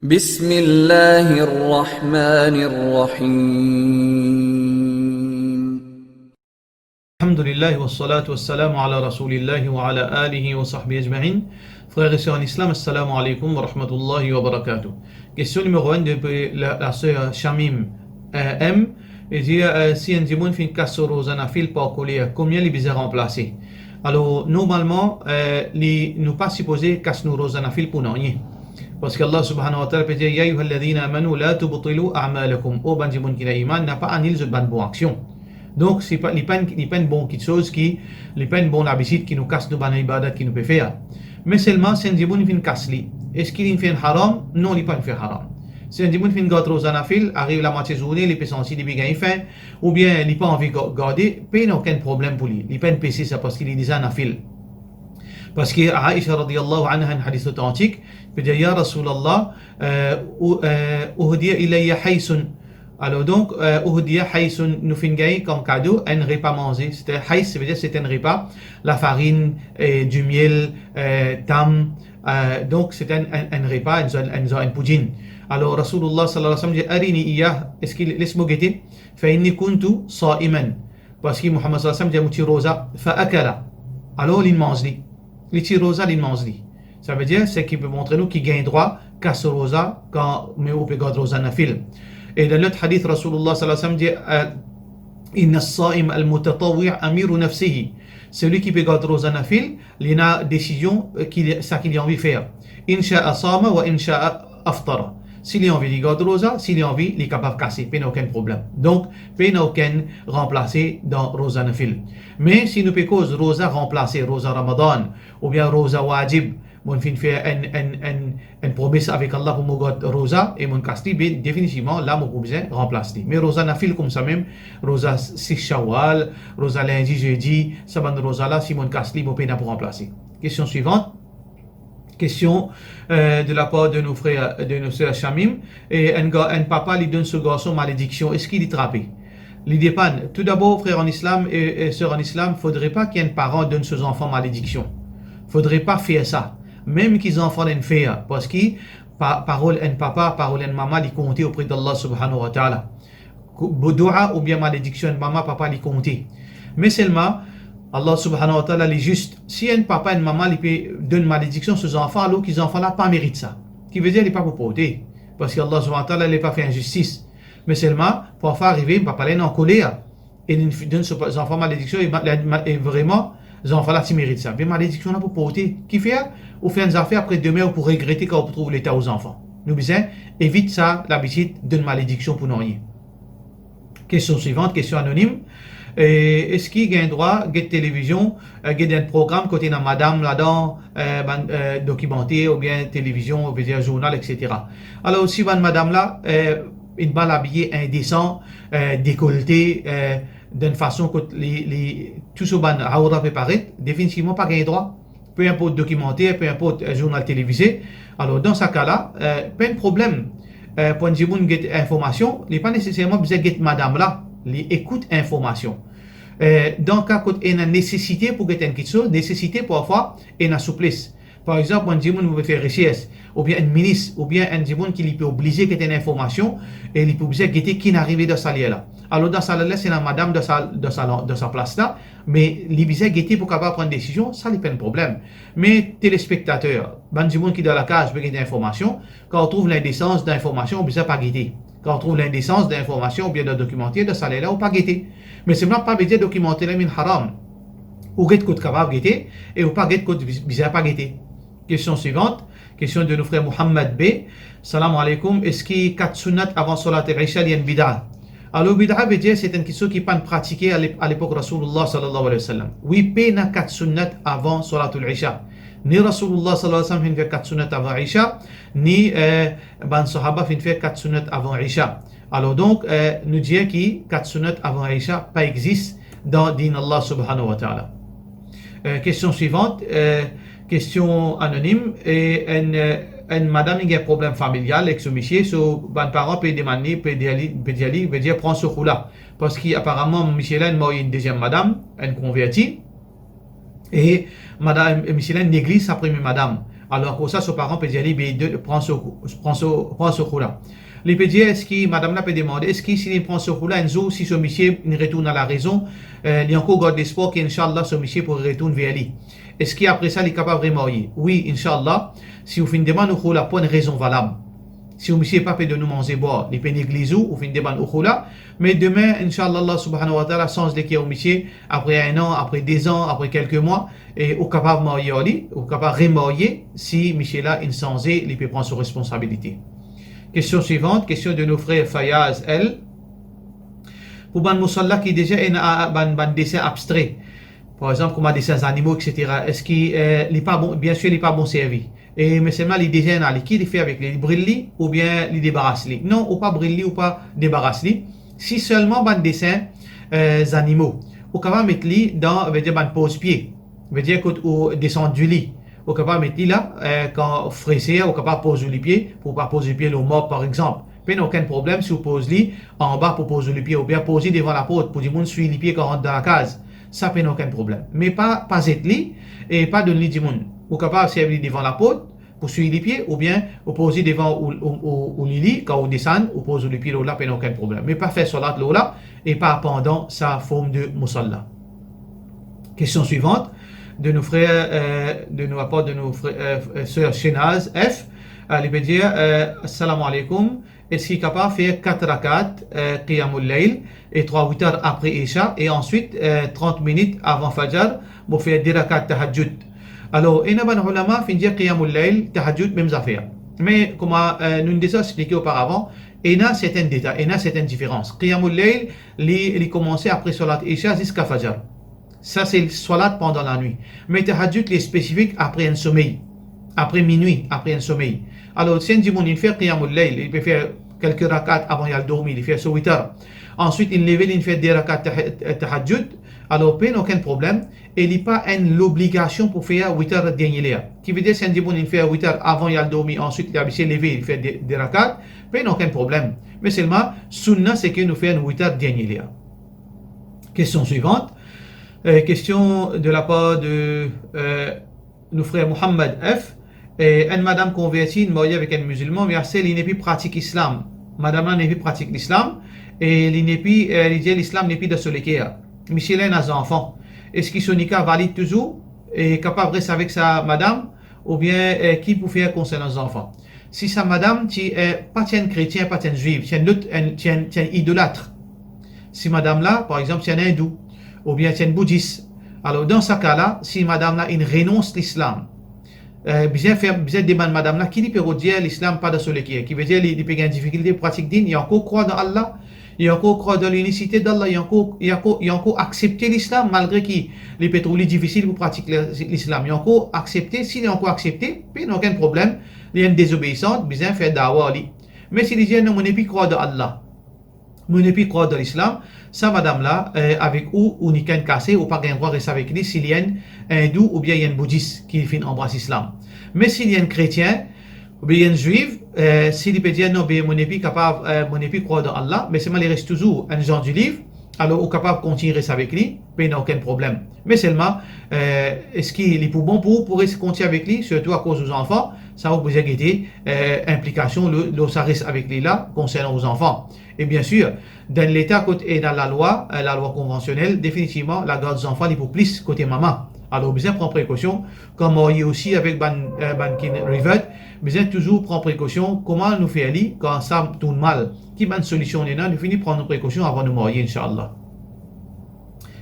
بسم الله الرحمن الرحيم الحمد لله والصلاة والسلام على رسول الله وعلى آله وصحبه أجمعين. Frères et sœurs en islam, assalamu alaikum wa rahmatullahi wa barakatuh. Question numéro 1 de la sœur Shamim M. Elle dit si un djimoun fait une casse aux anafil par collier, combien les bizarres remplacer? Alors, normalement, nous pas supposé casse nos anafil pour non. Parce qu'Allah subhanahu wa ta'ala peut dire Ya ayyuhalladhina amanu la tubtilu a'malakum. Oh, ban djimoun qui a iman n'a pas annulé de bonne action. Donc, c'est pas une bonne chose qui, les pas une bonne habitude qui nous casse nos bonnes ibadat qui nous peut faire. Mais seulement, si un djiboun fait une casse li, est-ce qu'il fait un haram? Non, il pas fait haram. Si un djiboun fait une gâteau aux anafil, arrive la moitié journée, il peut sentir des bigans faim, ou bien il pas envie de garder, il n'a aucun problème pour lui. Il pas une PC, ça parce qu'il est des anafil. Parce que Aïcha radiyallahu anha, un hadith authentique, peut dire Ya Rasulallah, uhdiya ilayya haysun. Alors donc, uhdiya haysun, nous fingaye comme cadeau un repas mangé. C'était hays, ça veut dire c'est un repas, la farine, du miel, tam. Donc c'est un repas, une poudine. Alors Rasulullah sallallahu alayhi wa sallam dit Arini iyah, est-ce qu'il laisse-moi guetter? Fa inni kuntu sa'iman. Parce que Muhammad sallallahu alayhi wa sallam dit Mouti rosa, fa akala. Alors il mange li. Les tirosa, il mange li. Ça veut dire, c'est qu'il peut montrer nous qu'il gagne droit qu'à ce rosa quand mais on peut garder rosa nafil. Et dans l'autre hadith, Rasulullah sallallahu alayhi wa sallam dit Inna as-sa'im al-mutatawwi' amiru nafsihi. Celui qui peut garder rosa nafil, il a décision qu'il a envie de faire. Insha'a sama wa insha'a aftara. S'il a envie de garder rosa, s'il a envie, il est capable de casser, il n'a aucun problème. Donc, il n'a aucun remplacé dans rosa nafil. Mais si nous peut cause rosa remplacer rosa ramadan, ou bien rosa wajib, mon fin fait une promesse avec Allah pour me garder rosa, et mon casser, définitivement, là, mon besoin remplacer. Mais rosa nafil comme ça même, rosa 6 shawwal, rosa lundi, jeudi, ça va rosa là, si mon casser, mon peine pour remplacer. Question suivante. Question de la part de nos frères, de nos sœurs Shamim. Et un papa lui donne ce garçon malédiction. Est-ce qu'il est trappé? Il dépend. Tout d'abord, frères en islam et sœurs en islam, il ne faudrait pas qu'un parent donne ses enfants malédiction. Il ne faudrait pas faire ça. Même qu'ils enfants le font. Parce que parole un papa, parole un maman, ils comptent auprès d'Allah subhanahu wa ta'ala. Doua ou bien malédiction, maman, papa, ils comptent. Mais seulement, Allah subhanahu wa ta'ala est juste. Si un papa et une maman donnent malédiction sur ses enfants, alors qu'ils enfants là pas méritent ça. Qui veut dire qu'ils ne pas pour porter. Parce qu'Allah subhanahu wa ta'ala n'a pas fait injustice. Mais seulement, pour faire arriver, il papa est en colère. Et il donne ses enfants malédiction, et vraiment, les enfants là, ils méritent ça. Mais malédiction là pour porter. Qui fait? Ou fait des affaires après demain, ou pour regretter quand on trouve l'état aux enfants. Nous disons, évite ça, l'habitude d'une malédiction pour nous rien. Question suivante, question anonyme. Est-ce qu'il y a un droit de télévision, de un programme côté dans madame là-dedans, documentaire ou bien télévision, ou bien journal, etc. Alors si une madame là, une balle habillée indécent, décolleté, d'une façon que tout ce ban aura préparé, définitivement pas un droit. Peu importe documentaire, peu importe journal télévisé. Alors dans ce cas-là, pas de problème. Pour une information, il n'est pas nécessairement besoin de madame là. Les écoute information. Dans le cas où il y a une nécessité pour que quelque chose, nécessité parfois, il y a une souplesse. Par exemple, un djimoun veut faire recherche, ou bien un ministre, ou bien un djimoun qui peut obliger qu'il y ait une information, et il peut obliger qu'il qui n'arrive dans sa lieu là. Alors dans sa lieu, c'est la madame de sa place là, mais il peut guetter pour capable prendre une décision, ça n'est pas un problème. Mais téléspectateurs, un djimoun qui est dans la cage veut gagner information, quand on trouve l'indécence d'information, on ne peut pas guetter. Quand on trouve l'indécence d'information ou bien de documentaire, de salaire là, ou pas guetter. Mais c'est vraiment pas bien documentaire là, min haram. Ou guette côté capable guetter, et ou pas guette côté bizarre pas guetter. Question suivante. Question de nos frères Mohammed B. Salam alaikum. Est-ce qu'il y a 4 sunnat avant Salat al-Isha, il y a une bid'a? Alors, bid'a veut dire c'est une question qui n'est pas pratiquée à l'époque Rasulullah sallallahu alayhi wa sallam. Oui, il y a 4 sunnat avant Salat al-Isha. Ni Rasulullah sallallahu alayhi wa sallam fait 4 sunnat avant Isha, ni ban Sahaba fait 4 sunnat avant Isha. Alors donc, nous disons que 4 sunnat avant Isha pas existe dans din Allah subhanahu wa ta'ala. Question suivante. Question anonyme. Et une madame qui a un problème familial avec ce monsieur, so, ben parent peut demander, peut dire prends ce coup-là. Parce qu'apparemment, monsieur là, il a une deuxième madame, une convertie. Et madame, monsieur là, néglige sa première madame. Alors, pour ça, son parent peut dire, prends ce coup-là. Il peut dire, est-ce que madame là peut demander, est-ce que s'il prend ce coup-là, un jour, si ce monsieur retourne à la raison, il y a encore l'espoir qu'Inch'Allah, ce monsieur pourrait retourner vers lui. Est-ce qu'après ça, il est capable de marier? Oui, Inch'Allah, si vous finissez de nous la bonne raison valable. Si vous monsieur pas de nous manger boire, il peut négliger ou finissez de nous là. Mais demain, Inch'Allah, Allah subhanahu wa ta'ala, change les au monsieur, après 1 an, après 2 ans, après quelques mois, et au capable de marier, au capable de remarier, si monsieur là, il change, il peut prendre ses responsabilités. Question suivante, question de nos frères Fayaz, elle. Pour ban musalla qui déjà est un dessin abstrait, par exemple comme un dessin animaux, etc. Est-ce qu'il n'est pas bon? Bien sûr, il n'est pas bon servi. Et mais seulement les dessins, qui les fait avec les brillis ou bien les débarrasse les? Non, ou pas brillis ou pas débarrasse les. Si seulement ban dessin animaux, ou capable mettre les dans, veut dire ban pose-pied, veut dire qu'on descend du lit. Ou capable mettre là quand fraissé ou capable poser les pieds pour pas poser les pieds au mort par exemple. Puis aucun problème si vous posez les en bas pour poser les pieds ou bien poser devant la porte pour dire monde suit les pieds quand on rentre dans la case. Ça peut aucun problème. Mais pas être lit et pas donner du monde. Ou capable servir devant la porte pour suivre les pieds ou bien vous poser devant ou lit quand vous descendez ou poser les pieds là pas aucun problème. Mais pas faire salat là et pas pendant sa forme de musalla. Question suivante. De nos frères, de nos apports, de nos sœurs Shenaz F. Il peut dire Assalamu alaikum. Est-ce qu'il est capable de faire 4 rakats Qiyamul Layl et 3 heures après Isha et ensuite 30 minutes avant Fajr pour faire 10 rakats Tahajjud? Alors, il y a des ulama qui disent Qiyamul Layl, Tahajjud, même affaire. Mais comme nous l'avons déjà expliqué auparavant, il y a certains détails, il y a certaines différences. Qiyamul Layl, il commence après Salat Isha jusqu'à Fajr. Ça, c'est le salat pendant la nuit. Mais tahajjud est spécifique après un sommeil. Après minuit, après un sommeil. Alors, si un dimanche, il fait qiyamul layl, il peut faire quelques rakats avant de dormir, il fait ce 8 heures. Ensuite, il lève, il fait des rakats tahajjud. Alors, pas aucun problème. Et il n'y a pas l'obligation pour faire 8 heures dernier. Qui veut dire, si un dimanche, il fait 8 heures avant de dormir, ensuite, il a levé, il fait des rakats, pas aucun problème. Mais seulement, sunna, c'est que nous faisons 8 heures dernier. Question suivante. Question de la part de nos frères Mohammed F. Une madame convertie, mariée avec un musulman, mais elle n'est plus pratique l'islam. Madame n'est plus pratique l'islam et elle dit l'islam n'est plus de soléquer. Michel a des enfants. Est-ce que son nikah valide toujours et capable de rester avec sa madame ou bien qui peut faire concernant les enfants? Si sa madame n'est pas chrétien, pas juif, c'est idolâtre. Si madame là, par exemple, c'est un hindou ou bien c'est un bouddhiste. Alors dans ce cas-là, si madame là, il renonce l'islam, bien demander madame là, qui peut dire l'islam pas de soléquer, qui veut dire qu'il peut avoir une difficulté pratique din, il encore croire dans Allah, il encore croire dans l'unicité d'Allah, il encore accepter l'islam malgré qu'il est pétrolier difficile pour pratiquer l'islam, il encore accepter, s'il est encore accepté, il n'y a aucun problème, il y a une désobéissance, bien faire da'wah. Mais s'il dit non, on n'est plus croire dans Allah, on n'est plus croire dans l'islam, ça madame là, avec ou n'y qu'un cassé ou pas gain droit rester avec lui s'il y a un hindou ou bien il y a un bouddhiste qui fait embrasse l'islam. Mais s'il y a un chrétien ou bien un juif, s'il peut dire non, on n'est plus capable, on n'est plus croire dans Allah, mais seulement il reste toujours un genre du livre, alors on est capable de continuer à rester avec lui, il n'y a aucun problème. Mais seulement, est-ce qu'il est pour bon pour continuer avec lui, surtout à cause des enfants, ça va vous aider, implication, ça reste avec lui là, concernant aux enfants. Et bien sûr, dans l'état et dans la loi conventionnelle, définitivement, la garde des enfants est pour plus côté maman. Alors, besoin prendre précaution, comme on y aussi avec Ban Rivet, besoin toujours prendre précaution, comment nous faire aller quand ça tourne mal. Qui bonne solution est là, nous finissons prendre précaution avant de mourir, Inch'Allah.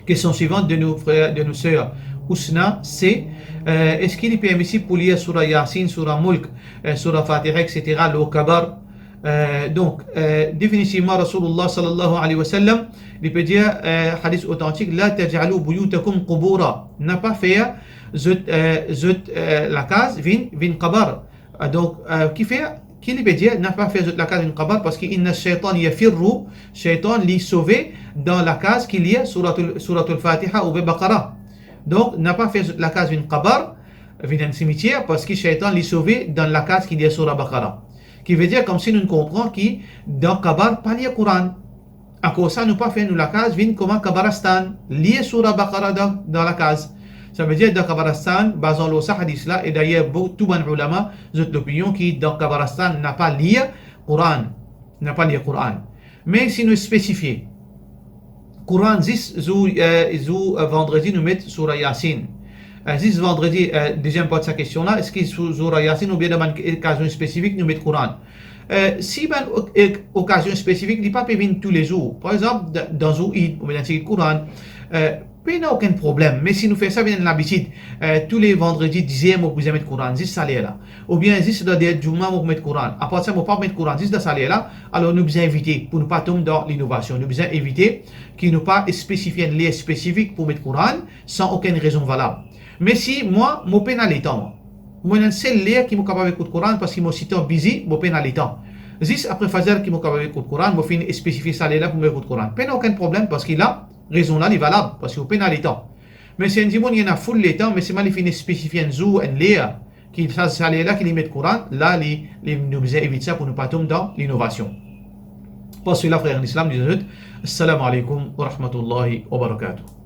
Question suivante de nos frères, de nos sœurs. Ousna, c'est est-ce qu'il est permissible pour lire Surah Yasin, Surah Mulk, Surah Fatiha, etc., le Kabar? Donc, définitivement, Rasulullah sallallahu alayhi wa sallam, il peut dire, hadith authentique, la taj'alu buyutakum qubura, n'a pas fait la case, vin qabar. Donc, qui peut dire, n'a pas fait la case vin qabar parce qu'il inna shaitan yafirru, shaitan l'y sauvé dans la case qu'il y a suratul Fatiha ou Baqarah. Donc, n'a pas fait la case vin qabar, vin un cimetière parce que shaitan l'y sauvé dans la case qu'il y a sur Baqarah. Qui veut dire comme si nous comprenons que dans Kabar, pas lié Coran. À cause ça, nous pas fait nous la case, vient comme Kabaristan, lié sur la Baqarah dans la case. Ça veut dire dans Kabarastan, basant le hadith là, et d'ailleurs, tout bon ulama, l'opinion qui dans Kabarastan n'a pas lire Coran, n'a pas lire Coran. Mais si nous spécifions, Coran 10, vendredi, nous mettons Surah Yasin. 10 vendredi, deuxième part de sa question là, est-ce que Surah Yasin ou bien dans une occasion spécifique, nous mettons Coran? Si une occasion spécifique, il n'est pas venir tous les jours. Par exemple, dans un Eid ou bien dans le Coran, il n'y a aucun problème. Mais si nous faisons ça, bien l'habitude, tous les vendredis, 10e, vous pouvez mettre Coran, 10 salaires là. Ou bien 10 dans des Juma, vous mettez Coran. À part de ça, vous ne pouvez pas mettre Coran, 10 dans salaires là. Alors, nous devons éviter, pour ne pas tomber dans l'innovation, nous devons éviter qu'il ne pas spécifier un lien spécifique pour mettre Coran sans aucune raison valable. Mais si moi, je pénalise temps, moi, je sais lire qui est capable d'écouter le Coran parce que je suis busy, je pénalise temps. Juste après Fajr qui est capable d'écouter le Coran, je finis spécifier ça là pour m'écouter le Coran. Il n'y a aucun problème parce qu'il a raison là, il est valable parce qu'il pénalise temps. Mais si on dit il y a full les temps, mais c'est mal il finit spécifier un zou, un lire qui ça là qui met le Coran, là, nous devons éviter ça pour ne pas tomber dans l'innovation. Parce que là, frère en islam, nous disons, Assalamu alaikum wa rahmatullahi wa barakatuh.